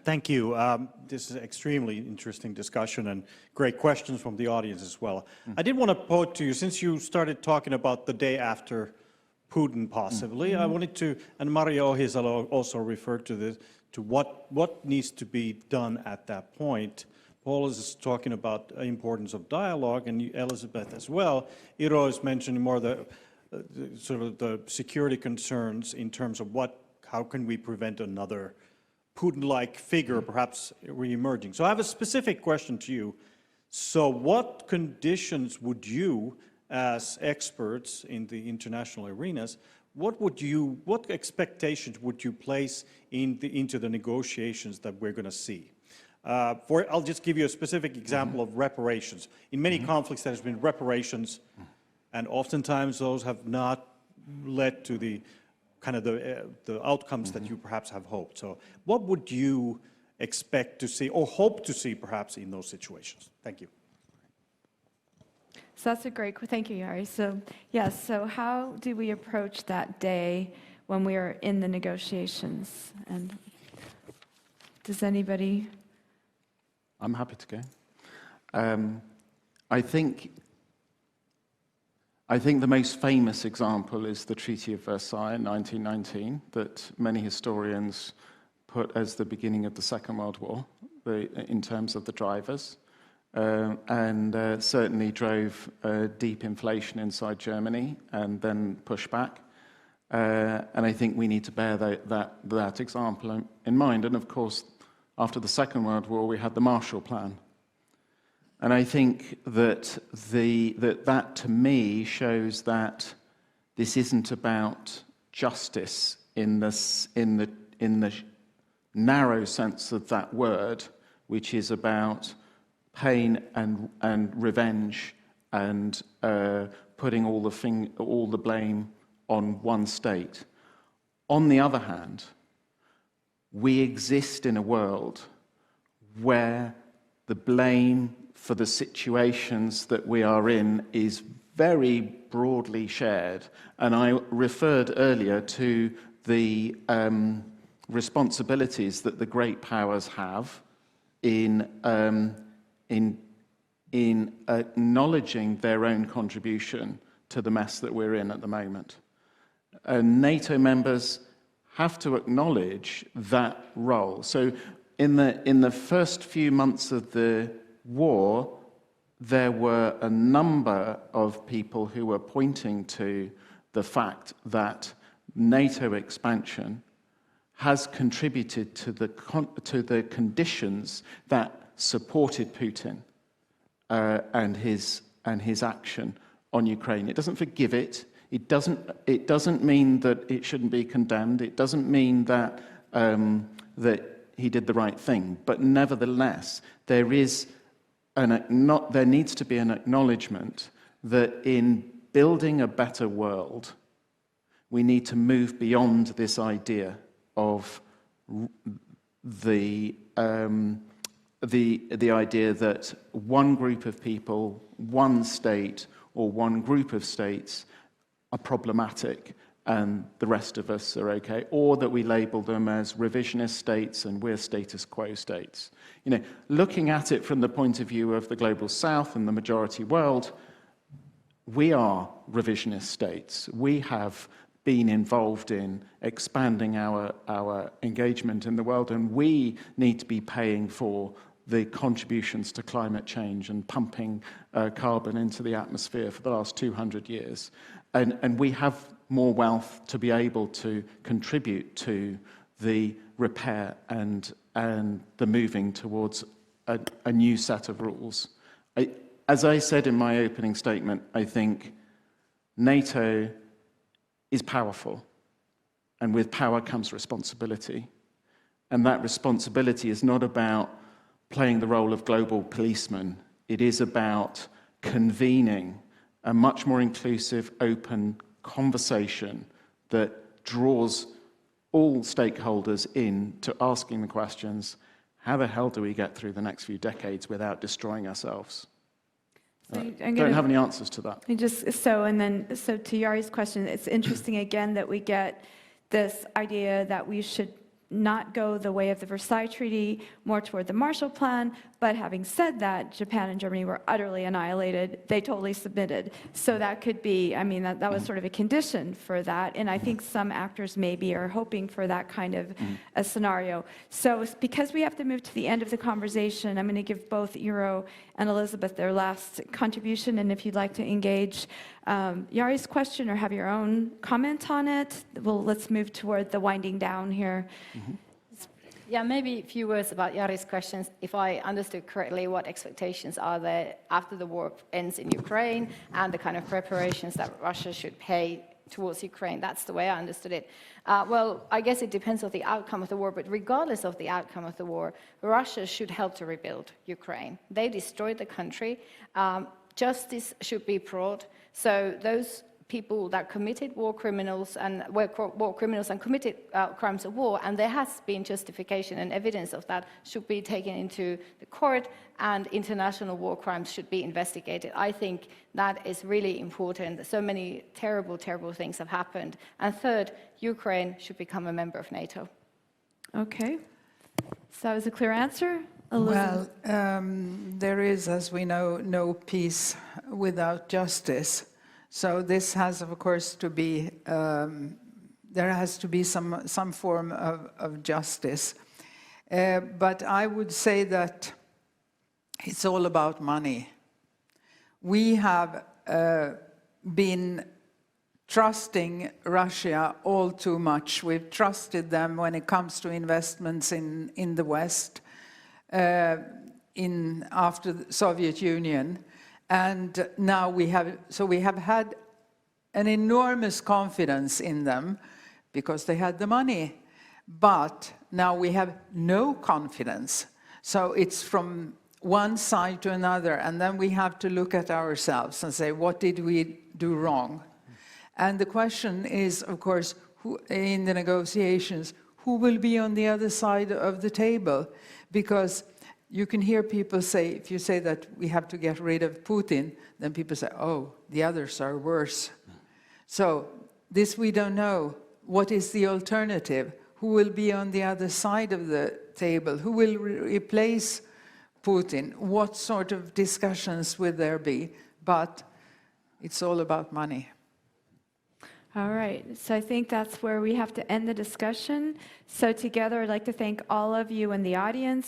Thank you. This is an extremely interesting discussion and great questions from the audience as well. I did want to pose to you, since you started talking about the day after Putin possibly, I wanted to, and Mario Ohisalo also referred to this, to what needs to be done at that point. Paul is talking about the importance of dialogue, and Elizabeth as well. Iro is mentioning more the sort of the security concerns in terms of how can we prevent another Putin-like figure perhaps re-emerging. So I have a specific question to you. So what conditions would you, as experts in the international arenas, what expectations would you place into the negotiations that we're going to see? I'll just give you a specific example of reparations. In many conflicts there has been reparations, and oftentimes those have not led to the kind of the outcomes that you perhaps have hoped. So what would you expect to see or hope to see perhaps in those situations? Thank you. So that's a great, thank you, Jari. So yes, so how do we approach that day when we are in the negotiations? And does anybody? I'm happy to go. I think the most famous example is the Treaty of Versailles in 1919, that many historians put as the beginning of the Second World War, in terms of the drivers, and certainly drove deep inflation inside Germany and then pushback. And I think we need to bear that example in mind. And of course, after the Second World War, we had the Marshall Plan. And I think that that to me shows that this isn't about justice in the narrow sense of that word, which is about pain and revenge and putting all the blame on one state. On the other hand, we exist in a world where the blame for the situations that we are in is very broadly shared. And I referred earlier to the responsibilities that the great powers have in acknowledging their own contribution to the mess that we're in at the moment. NATO members have to acknowledge that role. So in the first few months of the war, there were a number of people who were pointing to the fact that NATO expansion has contributed to the conditions that supported Putin and his action on Ukraine. It doesn't forgive it. It doesn't mean that it shouldn't be condemned. It doesn't mean that that he did the right thing. But nevertheless, there needs to be an acknowledgement that in building a better world, we need to move beyond this idea of the idea that one group of people, one state, or one group of states are problematic and the rest of us are okay, or that we label them as revisionist states and we're status quo states. You know, looking at it from the point of view of the global south and the majority world, we are revisionist states. We have been involved in expanding our engagement in the world, and we need to be paying for the contributions to climate change and pumping carbon into the atmosphere for the last 200 years. And we have more wealth to be able to contribute to the repair and the moving towards a new set of rules. As I said in my opening statement, I think NATO is powerful, and with power comes responsibility. And that responsibility is not about playing the role of global policeman. It is about convening a much more inclusive, open conversation that draws all stakeholders in to asking the questions, how the hell do we get through the next few decades without destroying ourselves? So don't have any answers to that. So to Jari's question, it's interesting again that we get this idea that we should not go the way of the Versailles Treaty, more toward the Marshall Plan. But having said that, Japan and Germany were utterly annihilated. They totally submitted. So that could be, I mean, that was sort of a condition for that. And I think some actors maybe are hoping for that kind of a scenario. So because we have to move to the end of the conversation, I'm going to give both Eero and Elizabeth their last contribution. And if you'd like to engage Jari's question or have your own comment on it, well, let's move toward the winding down here. Yeah, maybe a few words about Jari's questions. If I understood correctly, what expectations are there after the war ends in Ukraine and the kind of preparations that Russia should pay towards Ukraine? That's the way I understood it. Well, I guess it depends on the outcome of the war, but regardless of the outcome of the war, Russia should help to rebuild Ukraine. They destroyed the country. Justice should be brought. So those people that committed war criminals and committed crimes of war, and there has been justification and evidence of that, should be taken into the court, and international war crimes should be investigated. I think that is really important. So many terrible, terrible things have happened. And third, Ukraine should become a member of NATO. Okay. So that was a clear answer. Elizabeth. Well, there is, as we know, no peace without justice. So this has, of course, to be, there has to be some form of justice. But I would say that it's all about money. We have been trusting Russia all too much. We've trusted them when it comes to investments in the West, after the Soviet Union. And now we have had an enormous confidence in them because they had the money. But now we have no confidence. So it's from one side to another. And then we have to look at ourselves and say, what did we do wrong? And the question is, of course, in the negotiations, who will be on the other side of the table? Because you can hear people say, if you say that we have to get rid of Putin, then people say, oh, the others are worse. So this we don't know. What is the alternative? Who will be on the other side of the table? Who will replace Putin? What sort of discussions will there be? But it's all about money. All right, so I think that's where we have to end the discussion. So together, I'd like to thank all of you in the audience